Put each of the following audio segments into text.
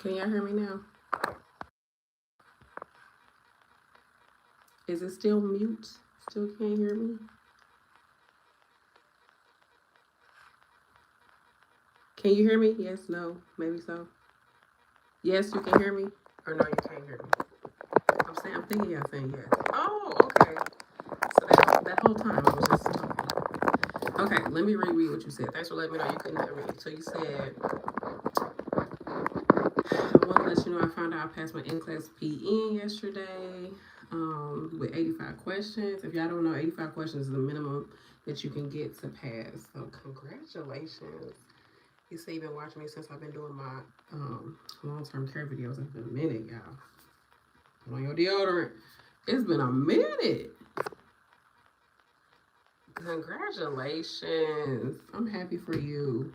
Can y'all hear me now? Is it still mute? Still can't hear me? Can you hear me? Yes, no, maybe so. Yes, you can hear me? Or no, you can't hear me? I'm thinking y'all saying yes. Oh, okay. So that whole time I was just talking. Okay, let me reread what you said. Thanks for letting me know you couldn't hear me. So you said, I want to let you know I found out I passed my in-class PN yesterday with 85 questions. If y'all don't know, 85 questions is the minimum that you can get to pass. So congratulations. You say you've been watching me since I've been doing my long-term care videos. It's been a minute, y'all. Put on your deodorant. It's been a minute. Congratulations. I'm happy for you.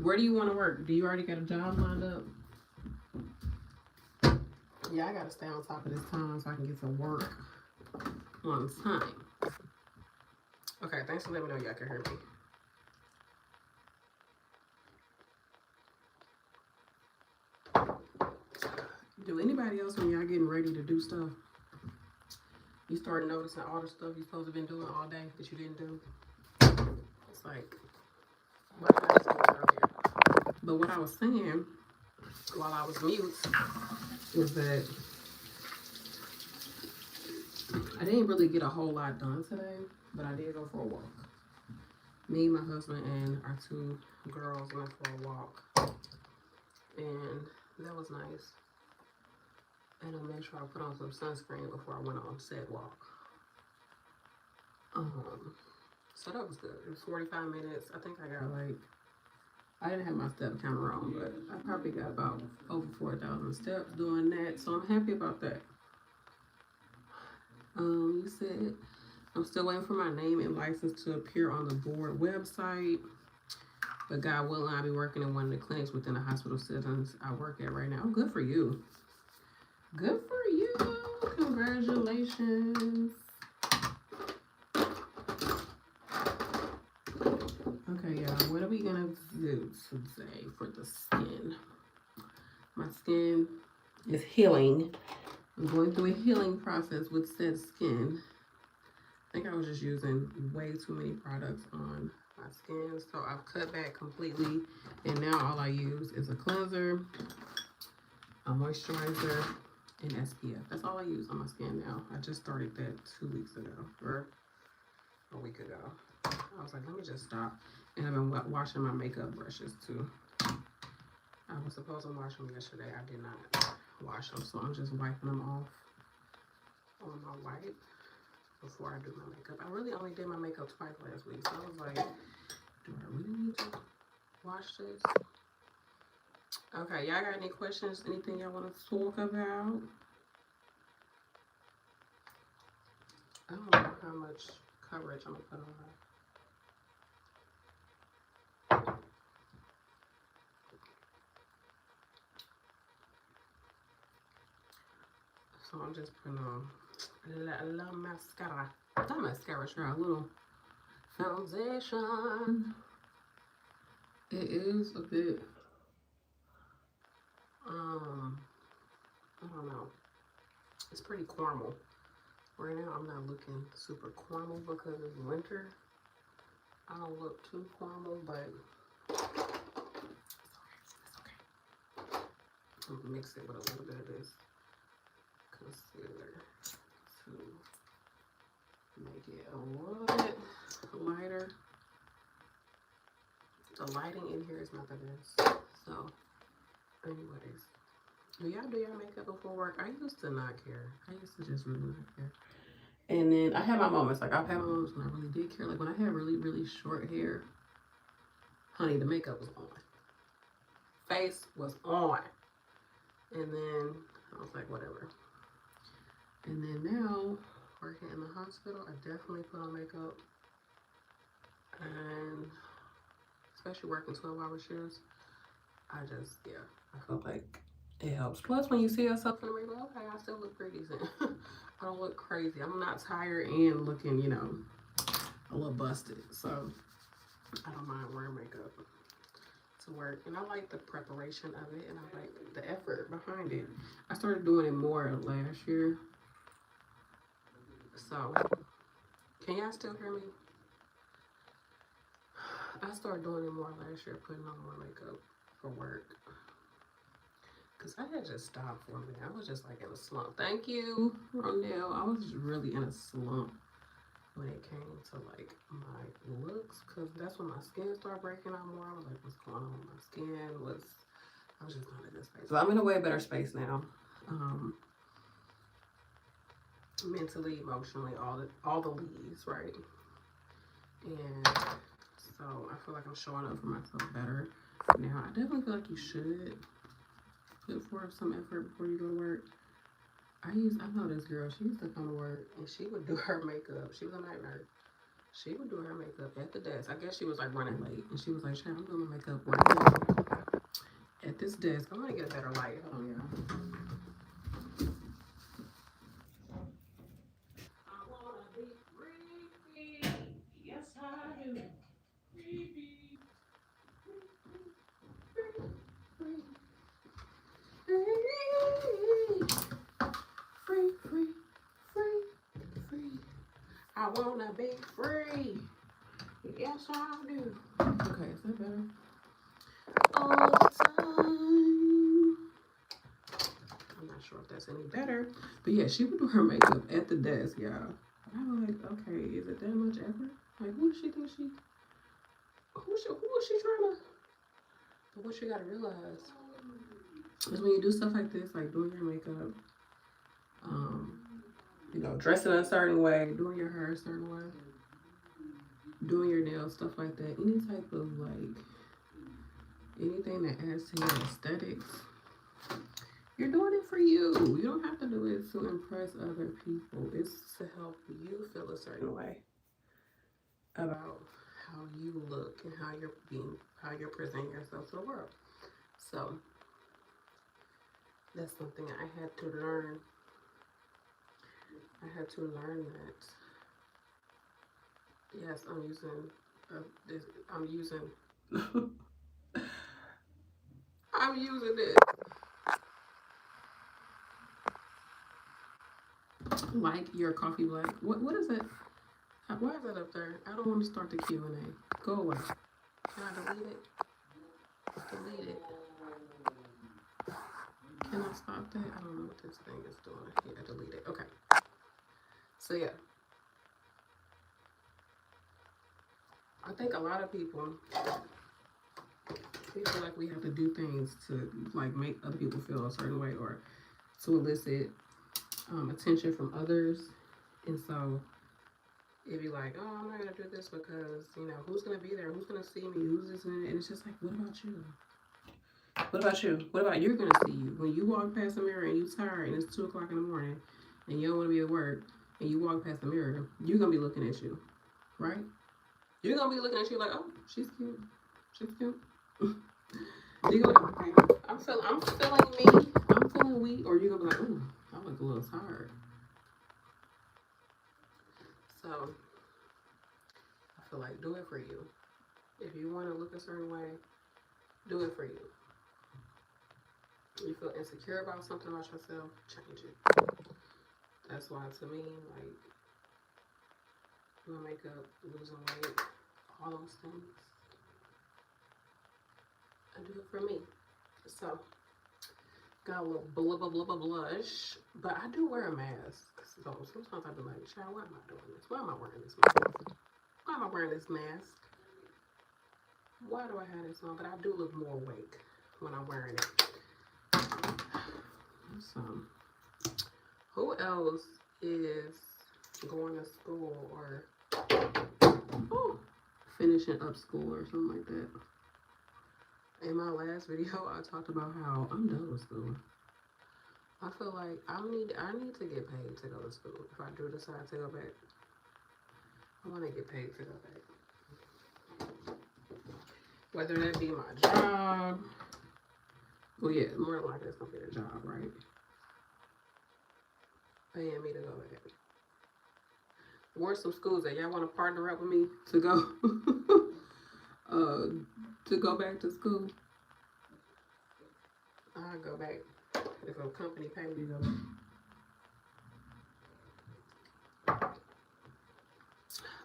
Where do you want to work? Do you already got a job lined up? Yeah, I got to stay on top of this time so I can get to work on time. Okay, thanks for letting me know y'all can hear me. Do anybody else, when y'all getting ready to do stuff, you start noticing all the stuff you're supposed to have been doing all day that you didn't do? It's like, why did I just do it earlier? But what I was saying while I was mute was that I didn't really get a whole lot done today, but I did go for a walk. Me, my husband, and our 2 girls went for a walk, and that was nice. And I made sure I put on some sunscreen before I went on said walk. So that was good. It was 45 minutes. I think I got I didn't have my step counter on, but I probably got about over 4,000 steps doing that. So I'm happy about that. You said, I'm still waiting for my name and license to appear on the board website. But God willing, I'll be working in one of the clinics within the hospital settings I work at right now. Good for you. Good for you. Congratulations. Okay, y'all, what are we gonna do today for the skin? My skin is healing. I'm going through a healing process with said skin. I think I was just using way too many products on my skin, so I've cut back completely, and now all I use is a cleanser, a moisturizer, and SPF. That's all I use on my skin now. I just started that 2 weeks ago, or a week ago. I was like, let me just stop. And I've been washing my makeup brushes too. I was supposed to wash them yesterday. I did not wash them, so I'm just wiping them off on my wipe before I do my makeup. I really only did my makeup twice last week, so I was like, do I really need to wash this? Okay, y'all got any questions? Anything y'all want to talk about? I don't know how much coverage I'm gonna put on her. So I'm just putting on a little mascara. Not mascara, sure, a little foundation. It is a bit, I don't know. It's pretty caramel. Right now, I'm not looking super caramel because it's winter. I don't look too caramel, but it's okay. I'm gonna mix it with a little bit of this concealer to make it a little bit lighter. The lighting in here is not the best. So, anyways, do y'all do your makeup before work? I used to not care. I used to just really not care. And then I had my moments. Like, I've had my moments when I really did care. Like, when I had really, really short hair, honey, the makeup was on. Face was on. And then I was like, whatever. And then now, working in the hospital, I definitely put on makeup. And especially working 12-hour shifts, I feel like it helps. Plus, when you see yourself in the mirror, okay, I still look pretty decent. I don't look crazy. I'm not tired and looking, you know, a little busted. So I don't mind wearing makeup. to work, and I like the preparation of it, and I like the effort behind it. I started doing it more last year. So, can y'all still hear me? I started doing it more last year, putting on more makeup for work. Because I had just stopped for a minute. I was just like in a slump. Thank you, Ronell. I was just really in a slump when it came to like my looks. Because that's when my skin started breaking out more. I was like, what's going on with my skin? I was just not in a good space. So I'm in a way better space now. Mentally, emotionally, all the leads, right? And so I feel like I'm showing up for myself better now. I definitely feel like you should put forth some effort before you go to work. I know this girl, she used to come to work and she would do her makeup. She was a night nurse. She would do her makeup at the desk. I guess she was like running late and she was like, Chad, I'm doing my makeup right now at this desk. I'm gonna get a better light. Hold on, y'all. I wanna be free. Yes, I do. Free. I wanna be free. Yes, I do. Okay, is that better? All the time. I'm not sure if that's any better, but yeah, she would do her makeup at the desk, y'all. I was like, okay, is it that much effort? Like, who does she think she? Who is she trying to? But what you gotta realize is when you do stuff like this, like doing your makeup, you know, dressing a certain way, doing your hair a certain way, doing your nails, stuff like that. Any type of like anything that adds to your aesthetics, you're doing it for you. You don't have to do it to impress other people. It's to help you feel a certain way about how you look and how you're presenting yourself to the world. So that's something I had to learn. I had to learn that. Yes, I'm using I'm using it. Like your coffee black. What is it? Why is that up there? I don't want to start the Q&A. Go away. Can I delete it? Delete it. Can I stop that? I don't know what this thing is doing. Yeah, delete it. Okay. So yeah. I think a lot of people, we feel like we have to do things to like make other people feel a certain way or to elicit attention from others. And so if you're like, oh, I'm not gonna do this because, you know, who's gonna be there? Who's gonna see me? Who's this? And it's just like, what about you? What about you? What about you're gonna see you? When you walk past the mirror and you're tired and it's 2 o'clock in the morning and you don't wanna be at work and you walk past the mirror, you're gonna be looking at you, right? You're gonna be looking at you like, oh, she's cute. She's cute. You're gonna be like, okay, I'm feeling me. I'm feeling weak. Or you're gonna be like, ooh, I look a little tired. So I feel like do it for you. If you want to look a certain way, do it for you. You feel insecure about something about yourself, change it. That's why to me, like doing makeup, losing weight, all those things, I do it for me. So got a little blush, but I do wear a mask. So sometimes I be like, child, why am I doing this? Why am I wearing this mask? Why am I wearing this mask? Why do I have this on? But I do look more awake when I'm wearing it. So, who else is going to school or finishing up school or something like that? In my last video, I talked about how I'm done with school. I feel like I need to get paid to go to school. If I do decide to go back, I want to get paid to go back. Whether that be my job. Well, yeah, more than likely it's going to be a job, right? Paying me to go back. Or some schools that y'all want to partner up with me to go to go back to school. I'll go back. If a company pay me to go back.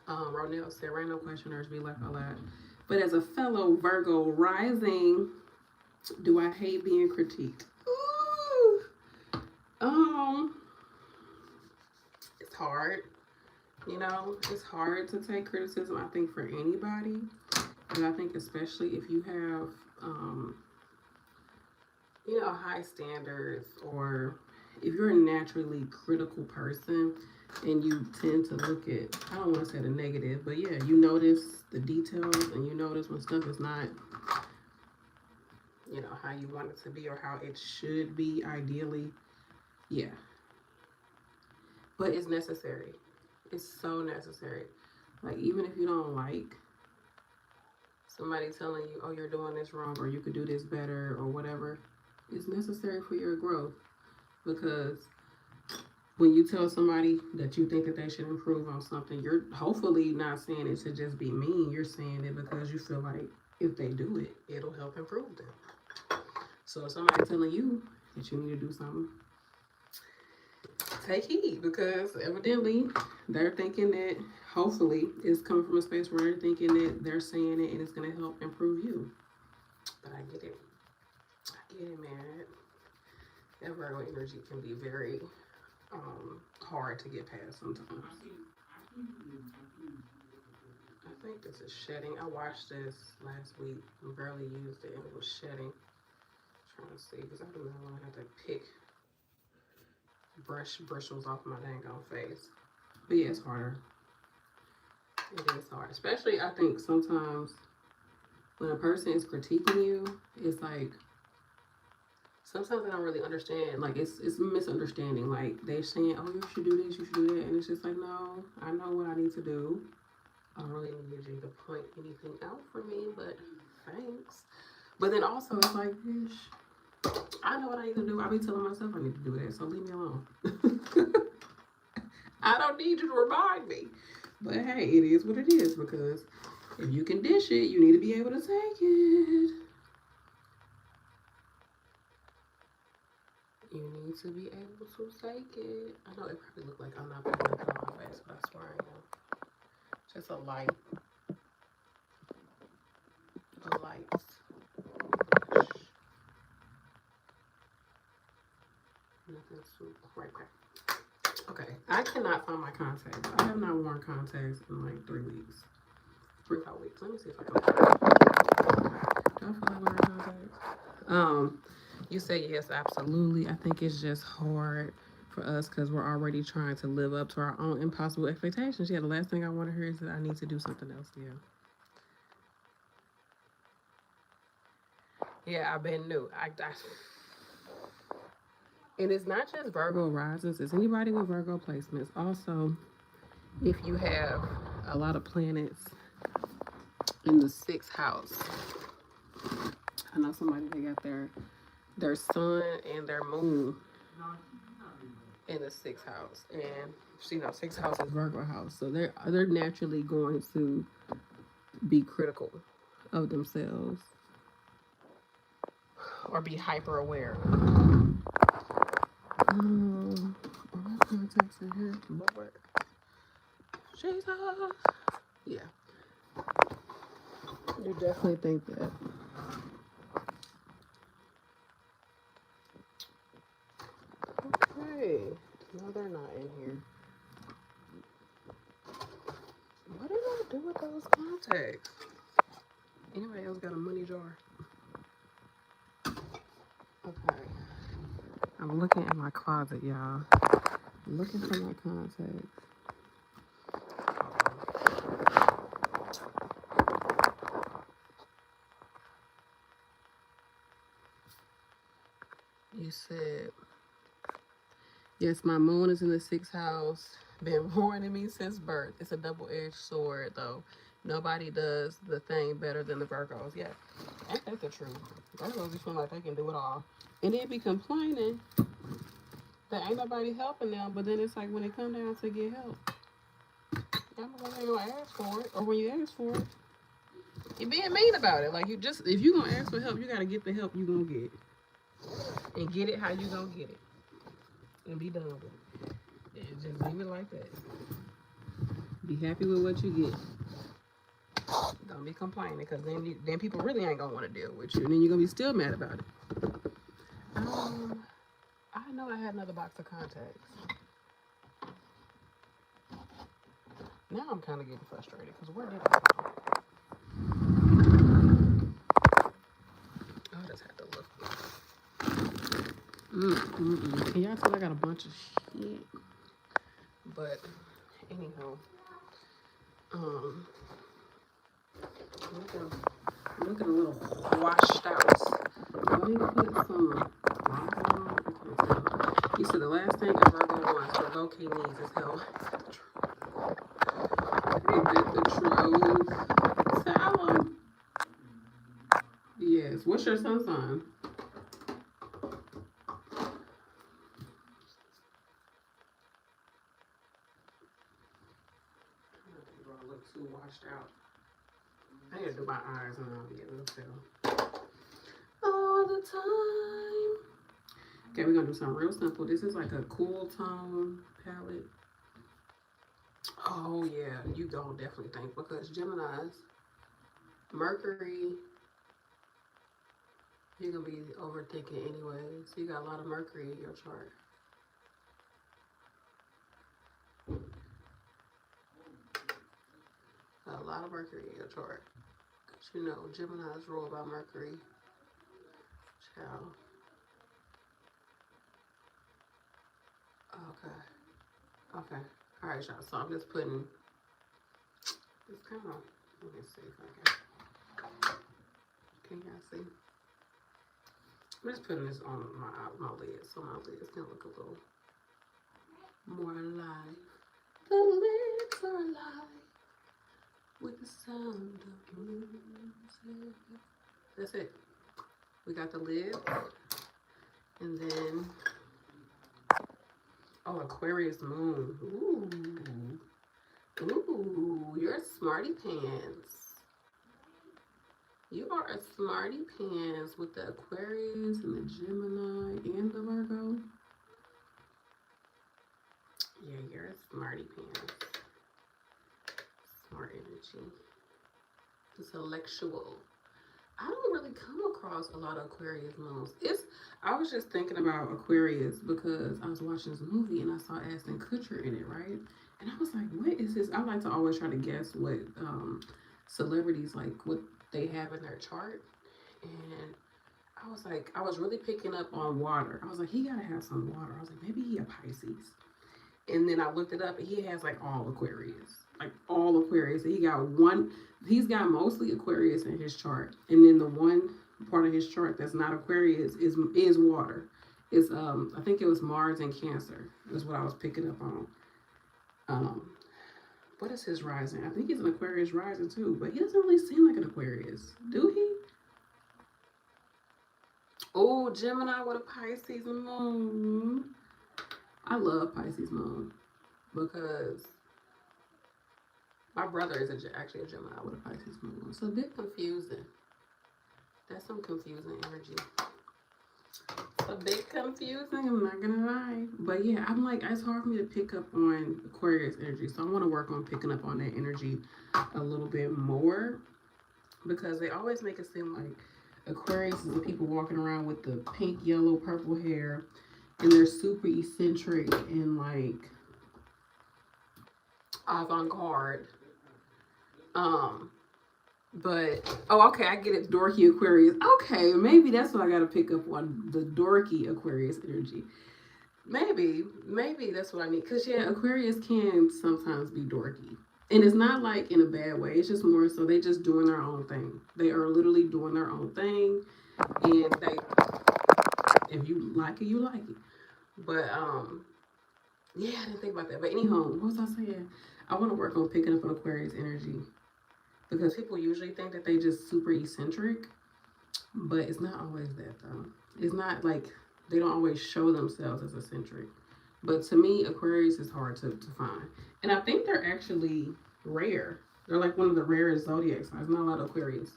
Ronell said, random questioners be left alive. But as a fellow Virgo rising, do I hate being critiqued? Ooh. It's hard. You know, it's hard to take criticism, I think, for anybody. And I think especially if you have, you know, high standards, or if you're a naturally critical person and you tend to look at, I don't want to say the negative, but yeah, you notice the details and you notice when stuff is not, you know, how you want it to be or how it should be ideally. Yeah. But it's necessary. It's so necessary. Like, even if you don't like somebody telling you, oh, you're doing this wrong, or you could do this better, or whatever, it's necessary for your growth. Because when you tell somebody that you think that they should improve on something, you're hopefully not saying it to just be mean. You're saying it because you feel like if they do it, it'll help improve them. So if somebody's telling you that you need to do something, take heed, because evidently they're thinking that, hopefully it's coming from a space where they're thinking that they're saying it and it's going to help improve you. But I get it. I get it, man. That Virgo energy can be very hard to get past sometimes. I think this is shedding. I watched this last week and barely used it, and it was shedding. I'm trying to see, because I do not want to have to pick bristles off my dang on face. But yeah, it's harder. It is hard. Especially, I think, sometimes when a person is critiquing you, it's like, sometimes I don't really understand. Like, it's a misunderstanding. Like, they're saying, oh, you should do this, you should do that. And it's just like, no, I know what I need to do. I don't really need you to point anything out for me, but thanks. But then also, it's like, bitch, I know what I need to do. I be telling myself I need to do that, so leave me alone. I don't need you to remind me. But hey, it is what it is, because if you can dish it, you need to be able to take it. You need to be able to take it. I know it probably look like I'm not putting it on my face, but I swear I am. Just a light. A light. Nothing too right. Okay, I cannot find my contacts. I have not worn contacts in like 3 weeks. 3 or 4 weeks. Let me see if I can find it. Do I feel like wearing contacts? You say yes, absolutely. I think it's just hard for us because we're already trying to live up to our own impossible expectations. Yeah, the last thing I want to hear is that I need to do something else. Yeah, I've been new. And it's not just Virgo risings, it's anybody with Virgo placements. Also, if you have a lot of planets in the 6th house. I know somebody, they got their sun and their moon in the 6th house. And you know, 6th house is Virgo house. So they're naturally going to be critical of themselves or be hyper aware. Are my contacts in here? Lord. Jesus. Yeah. You definitely think that. Okay. No, they're not in here. What did I do with those contacts? Anybody else got a money jar? Okay. I'm looking in my closet, y'all. I'm looking for my contacts. You said, yes, my moon is in the 6th house. Been warning me since birth. It's a double-edged sword, though. Nobody does the thing better than the Virgos. Yeah, that's the truth. Virgos be feeling like they can do it all. And they be complaining that ain't nobody helping them, but then it's like when it come down to get help, y'all ain't gonna ask for it. Or when you ask for it, you being mean about it. Like, if you gonna ask for help, you gotta get the help you gonna get. and get it how you gonna get it, and be done with it. And just leave it like that. Be happy with what you get. Don't be complaining, because then people really ain't gonna want to deal with you, and then you're gonna be still mad about it. I know I had another box of contacts. Now I'm kind of getting frustrated, because where did I go? I just had to look. Can y'all tell I got a bunch of shit? But anyhow, looking a little washed out. Let me put some. You said the last thing a Virgo wants for low-key needs is hell. Ain't that the truth? Tell them. Yes. What's your sun sign? I look too washed out. I need to do my eyes and I'll be able to tell. All the time. Okay, we're gonna do something real simple. This is like a cool tone palette. Oh yeah, you don't definitely think, because Gemini's, Mercury, you're gonna be overthinking anyway. So you got a lot of Mercury in your chart. Got a lot of Mercury in your chart. Cause you know Gemini's rule about Mercury. Child. Okay. All right, y'all. So I'm just putting this kind of. Let me see if I can y'all see? I'm just putting this on my lids, so my lids can look a little more alive. The lids are alive with the sound of music. That's it. We got the lids, and then Aquarius moon. Ooh, you're a smarty pants. You are a smarty pants with the Aquarius and the Gemini and the Virgo. Yeah, you're a smarty pants. Smart energy. Intellectual. I don't really come across a lot of Aquarius moons. I was just thinking about Aquarius because I was watching this movie and I saw Ashton Kutcher in it, right? And I was like, what is this? I like to always try to guess what celebrities, like what they have in their chart. And I was really picking up on water. I was like, he gotta have some water. I was like, maybe he a Pisces. And then I looked it up and he has like all Aquarius. Like all Aquarius. He's got mostly Aquarius in his chart. And then the one part of his chart that's not Aquarius is water. It's I think it was Mars and Cancer is what I was picking up on. What is his rising? I think he's an Aquarius rising too, but he doesn't really seem like an Aquarius, do he? Oh, Gemini with a Pisces moon. I love Pisces moon because my brother is actually a Gemini with a Pisces moon. It's a bit confusing. That's some confusing energy. It's a bit confusing, I'm not gonna lie. But yeah, I'm like, it's hard for me to pick up on Aquarius energy. So I want to work on picking up on that energy a little bit more, because they always make it seem like Aquarius is the people walking around with the pink, yellow, purple hair, and they're super eccentric and like avant-garde. But okay, I get it. Dorky Aquarius. Okay, maybe that's what I gotta pick up on, the dorky Aquarius energy. Maybe that's what I need. Cause yeah, Aquarius can sometimes be dorky. And it's not like in a bad way. It's just more so they just doing their own thing. They are literally doing their own thing. And if you like it, you like it. But yeah, I didn't think about that. But anyhow, what was I saying? I want to work on picking up on Aquarius energy, because people usually think that they just super eccentric, but it's not always that though. It's not like they don't always show themselves as eccentric. But to me, Aquarius is hard to find. And I think they're actually rare. They're like one of the rarest zodiac signs. Not a lot of Aquarius.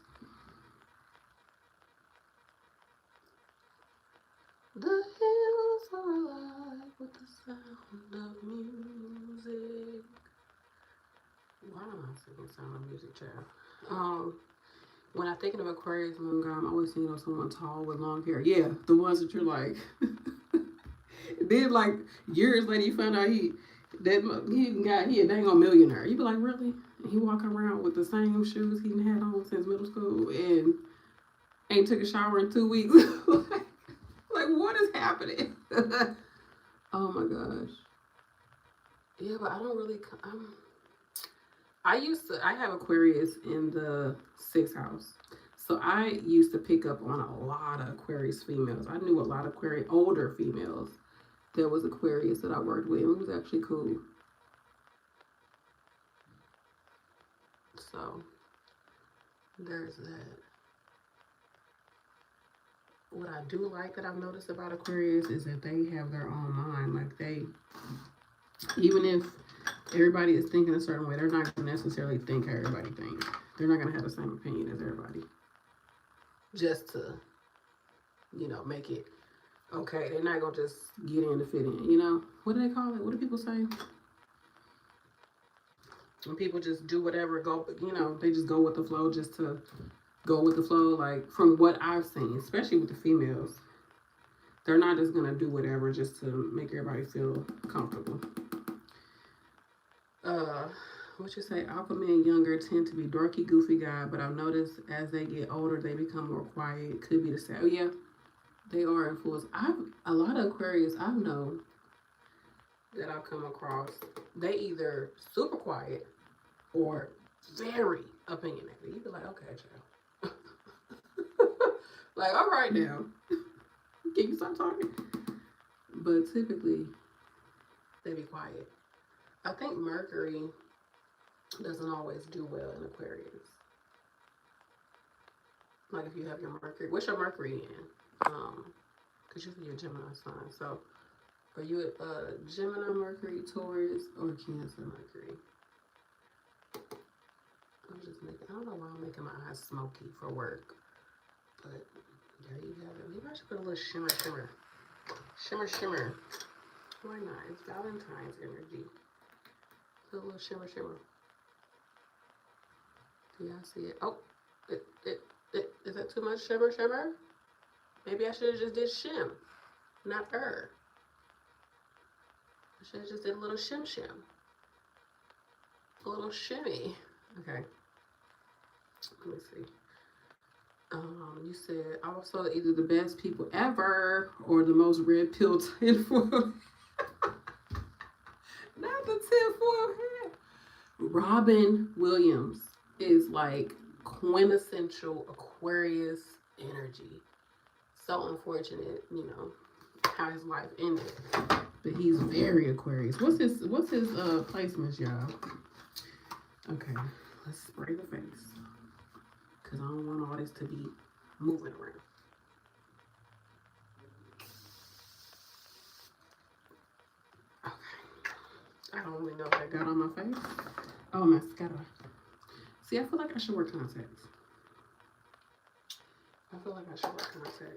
The hills are alive with the sound of music. Why am I singing sound of music, child? When I think of Aquarius moon, girl, I'm always thinking of someone tall with long hair. Yeah, the ones that you're like. Then like years later, you find out he a dang on millionaire. You be like, really? And he walking around with the same shoes he had on since middle school and ain't took a shower in 2 weeks. like what is happening? Oh my gosh. Yeah, but I don't really. I have Aquarius in the 6th house. So I used to pick up on a lot of Aquarius females. I knew a lot of Aquarius older females. There was Aquarius that I worked with. It was actually cool. So there's that. What I do like that I've noticed about Aquarius is that they have their own mind. Like even if everybody is thinking a certain way, they're not going to necessarily think how everybody thinks. They're not going to have the same opinion as everybody. Just to, make it okay. They're not going to just get in to fit in, What do they call it? What do people say? When people just do whatever, they just go with the flow just to go with the flow. Like, from what I've seen, especially with the females, they're not just going to do whatever just to make everybody feel comfortable. What you say? Alpha men younger tend to be dorky, goofy guy, but I've noticed as they get older, they become more quiet. Could be the same. Oh yeah, they are influenced. A lot of Aquarius I know that I've come across. They either super quiet or very opinionated. You be like, okay, child. Like, all right now, can you stop talking? But typically, they be quiet. I think Mercury doesn't always do well in Aquarius. Like if you have your Mercury, what's your Mercury in? Because you said you're Gemini sign. So are you a Gemini Mercury, Taurus, or Cancer Mercury? I don't know why I'm making my eyes smoky for work. But there you have it. Maybe I should put a little shimmer. Shimmer. Why not? It's Valentine's energy. Put a little shimmer. Do y'all see it? Oh, is that too much shimmer? Maybe I should have just did shim, not I should have just did a little shim. A little shimmy. Okay. Let me see. You said also either the best people ever or the most red pill tinfoil. Not the tinfoil hat. Robin Williams is like quintessential Aquarius energy. So unfortunate, how his life ended. But he's very Aquarius. What's his placements, y'all? Okay, let's spray the face. Because I don't want all this to be moving around. Okay. I don't really know if that got on my face. Oh, mascara. See, I feel like I should wear contacts.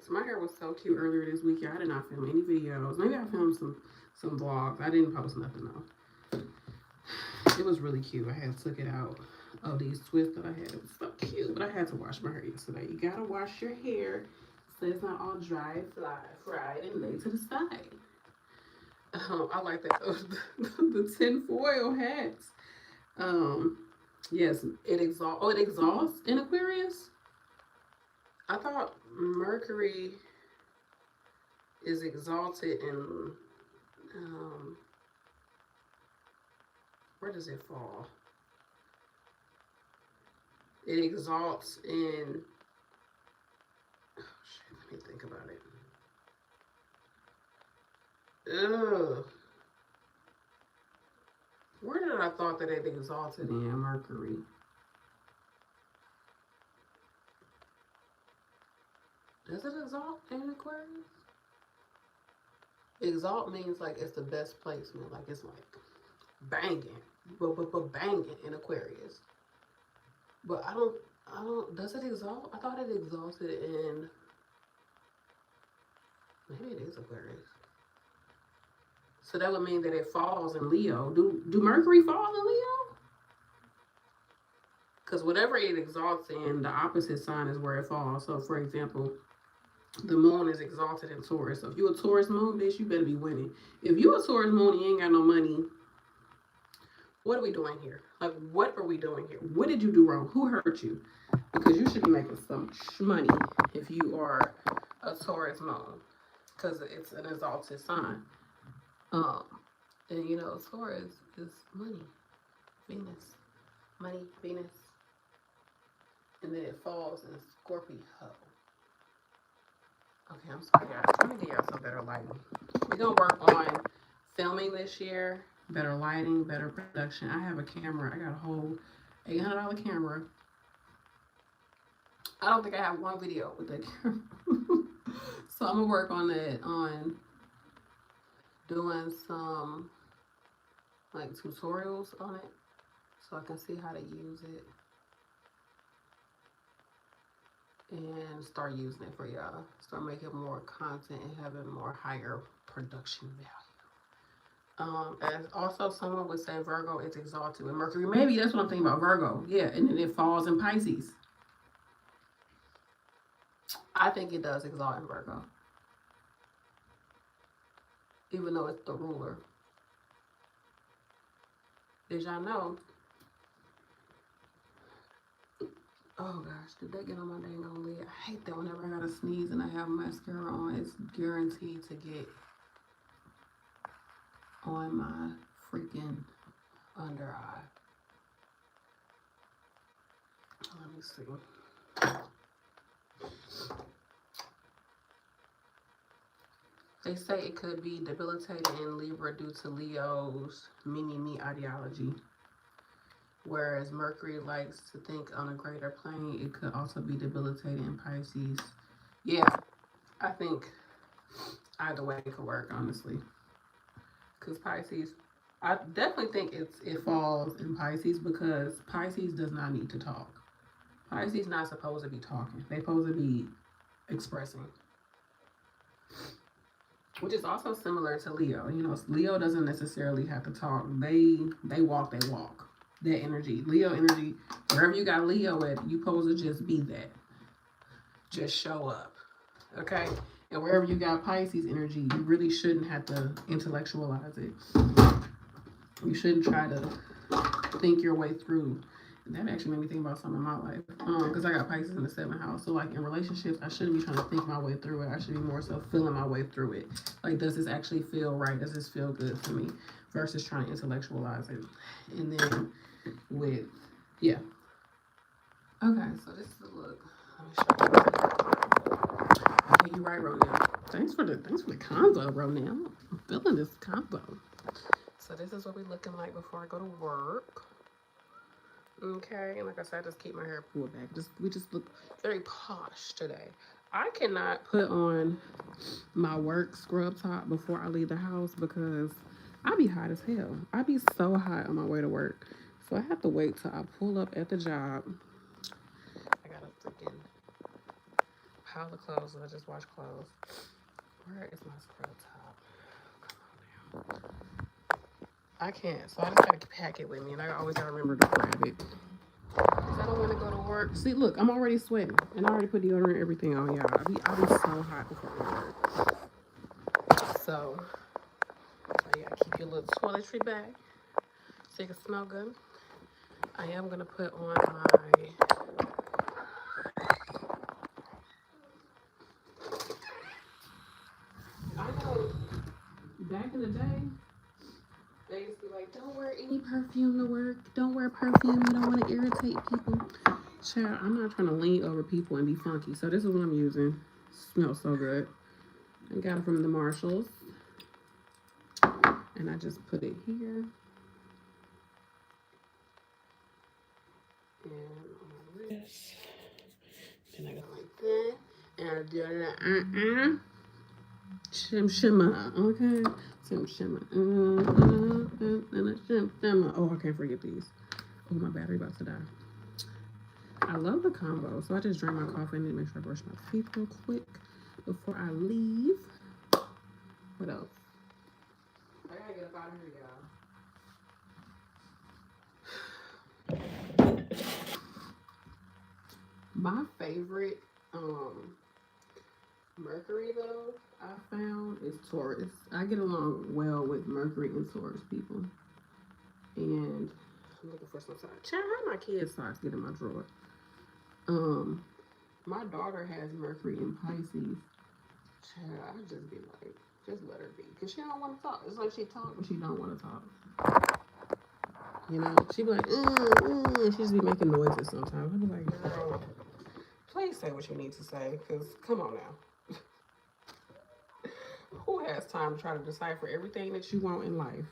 My hair was so cute earlier this week. I did not film any videos. Maybe I filmed some vlogs. I didn't post nothing though. It was really cute. I had took it out of these twists that I had. It was so cute. But I had to wash my hair yesterday. You gotta wash your hair so it's not all dry, fried, and laid to the side. I like that. The tinfoil hats. Yes, it exhausts in Aquarius. I thought Mercury is exalted in where does it fall? It exalts in let me think about it. Ugh. Where did I thought that it exalted in Mercury? Does it exalt in Aquarius? Exalt means like it's the best placement, like it's like banging, but banging in Aquarius. But I don't. Does it exalt? I thought it exalted in. Maybe it is Aquarius. So that would mean that it falls in Leo. Do Mercury fall in Leo? Because whatever it exalts in, the opposite sign is where it falls. So, for example, the moon is exalted in Taurus. So if you a Taurus moon, bitch, you better be winning. If you a Taurus moon and you ain't got no money, what are we doing here? Like, what are we doing here? What did you do wrong? Who hurt you? Because you should be making some money if you are a Taurus moon, because it's an exalted sign. And you know, Taurus is money, Venus, money, Venus, and then it falls in Scorpio. Okay, I'm sorry, guys. Let me get y'all some better lighting. We're gonna work on filming this year. Better lighting, better production. I have a camera. I got a whole $800 camera. I don't think I have one video with that camera. So I'm gonna work on that, on doing some like tutorials on it so I can see how to use it and start using it for y'all. Start making more content and having more higher production value. As also someone would say, Virgo is exalted with Mercury. Maybe that's what I'm thinking about, Virgo. Yeah, and then it falls in Pisces. I think it does exalt in Virgo, even though it's the ruler. Did y'all know? Oh gosh, did that get on my dang on lid? I hate that whenever I gotta sneeze and I have mascara on. It's guaranteed to get on my freaking under eye. Let me see. They say it could be debilitating in Libra due to Leo's mini-me ideology. Whereas Mercury likes to think on a greater plane, it could also be debilitating in Pisces. Yeah, I think either way it could work, honestly. Because Pisces, I definitely think it falls in Pisces because Pisces does not need to talk. Pisces not supposed to be talking. They're supposed to be expressing. Which is also similar to Leo. You know, Leo doesn't necessarily have to talk. They walk, they walk. That energy. Leo energy, wherever you got Leo at, you supposed to just be that. Just show up. Okay? And wherever you got Pisces energy, you really shouldn't have to intellectualize it. You shouldn't try to think your way through. And that actually made me think about something in my life. Because I got Pisces in the 7th house. So like in relationships, I shouldn't be trying to think my way through it. I should be more so feeling my way through it. Like, does this actually feel right? Does this feel good to me? Versus trying to intellectualize it. And then with, yeah. Okay, so this is a look. Let me show you. Okay, you're right, Ronell. Thanks for the convo, Ronell. I'm feeling this convo. So this is what we're looking like before I go to work. Okay, and like I said, I just keep my hair pulled back. We just look very posh today. I cannot put on my work scrub top before I leave the house because I be hot as hell. I be so hot on my way to work. So I have to wait till I pull up at the job. I got a freaking pile of clothes and I just wash clothes. Where is my scrub top? Come on now. I can't, so I just gotta pack it with me and I always gotta remember to grab it. Cause I don't want to go to work. See, look, I'm already sweating and I already put deodorant and everything on, y'all. I'll be so hot before I work. So yeah, keep your little toiletry bag so you can smell good. I am gonna put on my I know back in the day they used to be like, don't wear any perfume to work. Don't wear perfume. You don't want to irritate people. Child, I'm not trying to lean over people and be funky. So this is what I'm using. Smells so good. I got it from the Marshalls. And I just put it here. And this. Then I go like that. And I do shimmer, okay? Shimmer. Shimmer. Oh, I can't forget these. Oh, my battery about to die. I love the combo. So I just drank my coffee and make sure I brush my teeth real quick before I leave. What else? I gotta get up out of here, y'all. My favorite Mercury though I found is Taurus. I get along well with Mercury and Taurus people. And I'm looking for some socks. Child, how my kids' socks get in my drawer? My daughter has Mercury in Pisces. Child, I just be like, just let her be. Because she don't want to talk. It's like she talk, but she don't want to talk. You know, she be like, she just be making noises sometimes. I be like, girl, please say what you need to say. Because, come on now. Who has time to try to decipher everything that you want in life?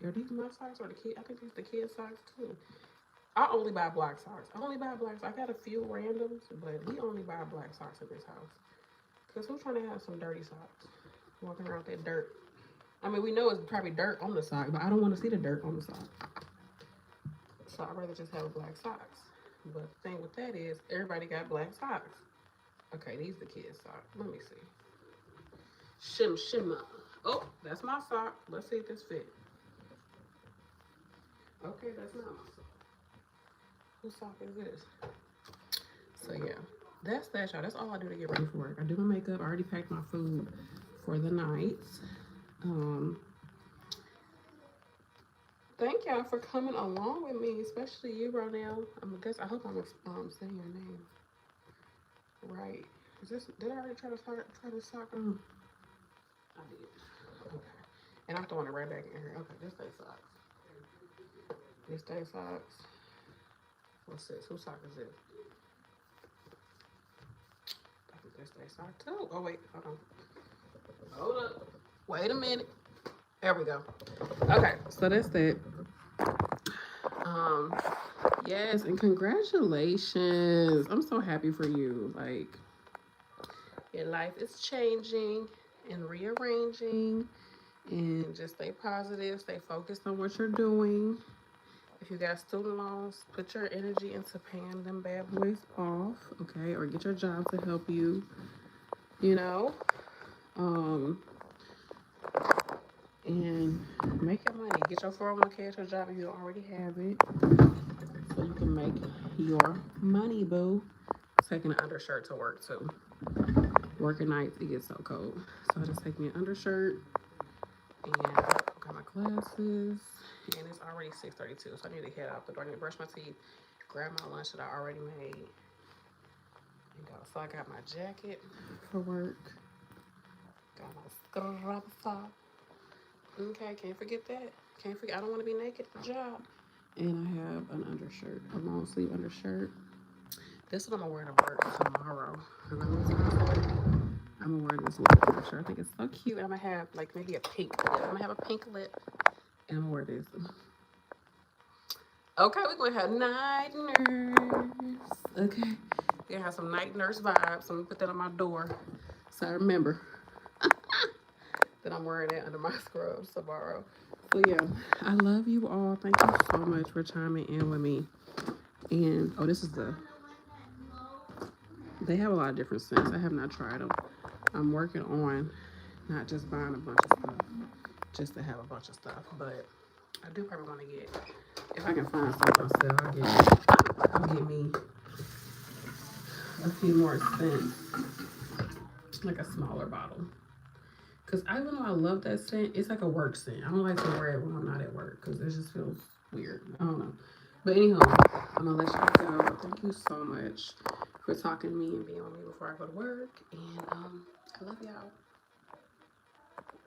Are these my socks or the kid? I think these the kids' socks too. I only buy black socks. I got a few randoms, but we only buy black socks in this house. Because who's trying to have some dirty socks? Walking around with that dirt. I mean, we know it's probably dirt on the sock, but I don't want to see the dirt on the sock. So I'd rather just have black socks. But the thing with that is, everybody got black socks. Okay, these are the kids' socks. Let me see. Shimma. Oh, that's my sock. Let's see if this fits. Okay, that's not my sock. Whose sock is this? So yeah, that's that, y'all. That's all I do to get ready for work. I do my makeup. I already packed my food for the night. Thank y'all for coming along with me, especially you, Ronell. I hope I'm saying your name right. Did I already try to sock on? I did. Okay. And I'm throwing it right back in here. Okay, this day socks. This day socks. What's this? Whose sock is this? I think this day sock too. Oh wait, hold on. Hold up. Wait a minute. There we go. Okay, so that's that. Yes, and congratulations. I'm so happy for you. Like, your life is changing and rearranging. And just stay positive, stay focused on what you're doing. If you got student loans, put your energy into paying them bad boys off, okay? Or get your job to help you, you know? And make your money. Get your 401k at your job if you don't already have it. So you can make your money, boo. Taking an undershirt to work, too. Working nights, it gets so cold. So I just take me an undershirt. And got my glasses. And it's already 6:32, so I need to head out the door. I need to brush my teeth, grab my lunch that I already made, and go. So I got my jacket for work. Got my scrubber. Okay, can't forget that. I don't want to be naked at the job. And I have an undershirt, a long sleeve undershirt. This is what I'm gonna wear to work tomorrow. I'm gonna wear this little undershirt. I think it's so cute. I'm gonna have like maybe a pink lip. I'm gonna have a pink lip. And I'm gonna wear this. Okay, we're gonna have night nurse. Okay, we're gonna have some night nurse vibes. So I'm gonna put that on my door so I remember that I'm wearing that under my scrubs tomorrow. So yeah, I love you all. Thank you so much for chiming in with me. And oh, this is they have a lot of different scents. I have not tried them. I'm working on not just buying a bunch of stuff just to have a bunch of stuff, but I do probably want to get, if I can find something myself, I'll get me a few more scents, like a smaller bottle. Because even though I love that scent, it's like a work scent. I don't like to wear it when I'm not at work because it just feels weird. I don't know. But anyhow, I'm going to let y'all go. Thank you so much for talking to me and being with me before I go to work. And I love y'all.